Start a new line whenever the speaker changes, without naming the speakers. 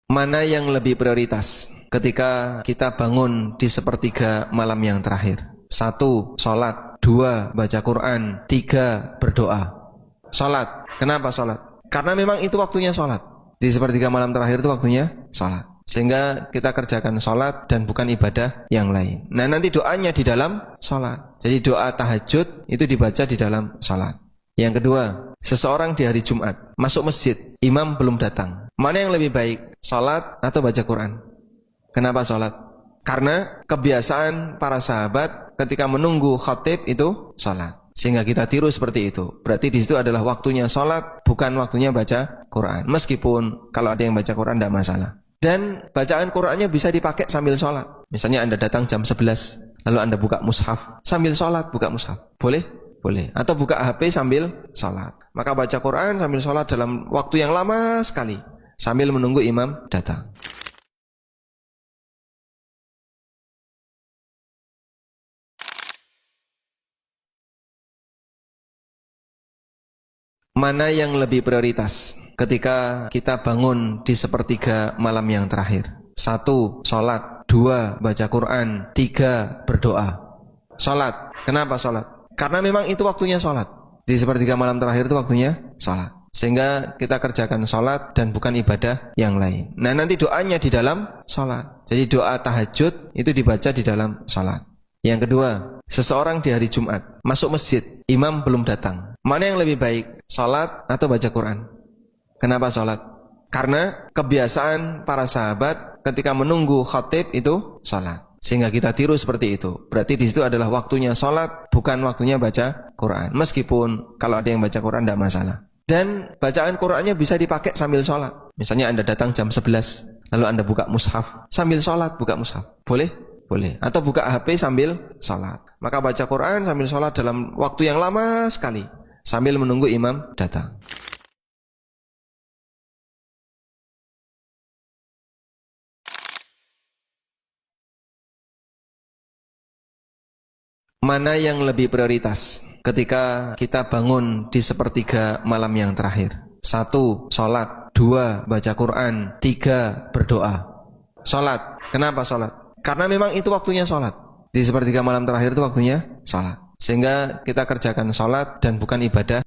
Mana yang lebih prioritas ketika kita bangun di sepertiga malam yang terakhir? 1. Sholat. 2. Baca Quran. 3. Berdoa. Sholat. Kenapa sholat? Karena memang itu waktunya sholat. Di sepertiga malam terakhir itu waktunya sholat. Sehingga kita kerjakan sholat dan bukan ibadah yang lain. Nah, nanti doanya di dalam sholat. Jadi doa tahajud itu dibaca di dalam sholat. Yang kedua, seseorang di hari Jumat masuk masjid, imam belum datang. Mana yang lebih baik? Sholat atau baca Quran? Kenapa sholat? Karena kebiasaan para sahabat ketika menunggu khatib itu sholat. Sehingga kita tiru seperti itu. Berarti di situ adalah waktunya sholat, bukan waktunya baca Quran. Meskipun kalau ada yang baca Quran tidak masalah. Dan bacaan Qurannya bisa dipakai sambil sholat. Misalnya Anda datang jam 11, lalu Anda buka mushaf, sambil sholat buka mushaf. Boleh? Boleh. Atau buka HP sambil sholat. Maka baca Quran sambil sholat dalam waktu yang lama sekali, sambil menunggu imam datang. Mana yang lebih prioritas ketika kita bangun di sepertiga malam yang terakhir? 1. Sholat. 2. Baca Quran. 3. Berdoa. Sholat. Kenapa sholat? Karena memang itu waktunya sholat. Di sepertiga malam terakhir itu waktunya sholat. Sehingga kita kerjakan sholat dan bukan ibadah yang lain. Nah, nanti doanya di dalam sholat. Jadi doa tahajud itu dibaca di dalam sholat. Yang kedua, seseorang di hari Jumat masuk masjid, imam belum datang. Mana yang lebih baik? Sholat atau baca Quran? Kenapa sholat? Karena kebiasaan para sahabat ketika menunggu khatib itu sholat. Sehingga kita tiru seperti itu. Berarti di situ adalah waktunya sholat, bukan waktunya baca Quran. Meskipun kalau ada yang baca Quran tidak masalah. Dan bacaan Qurannya bisa dipakai sambil sholat. Misalnya Anda datang jam 11, lalu Anda buka mushaf, sambil sholat buka mushaf. Boleh? Boleh. Atau buka HP sambil sholat. Maka baca Quran sambil sholat dalam waktu yang lama sekali, sambil menunggu imam datang. Mana yang lebih prioritas ketika kita bangun di sepertiga malam yang terakhir? 1. Sholat. 2. Baca Quran. 3. Berdoa. Sholat. Kenapa sholat? Karena memang itu waktunya sholat. Di sepertiga malam terakhir itu waktunya sholat. Sehingga kita kerjakan sholat dan bukan ibadah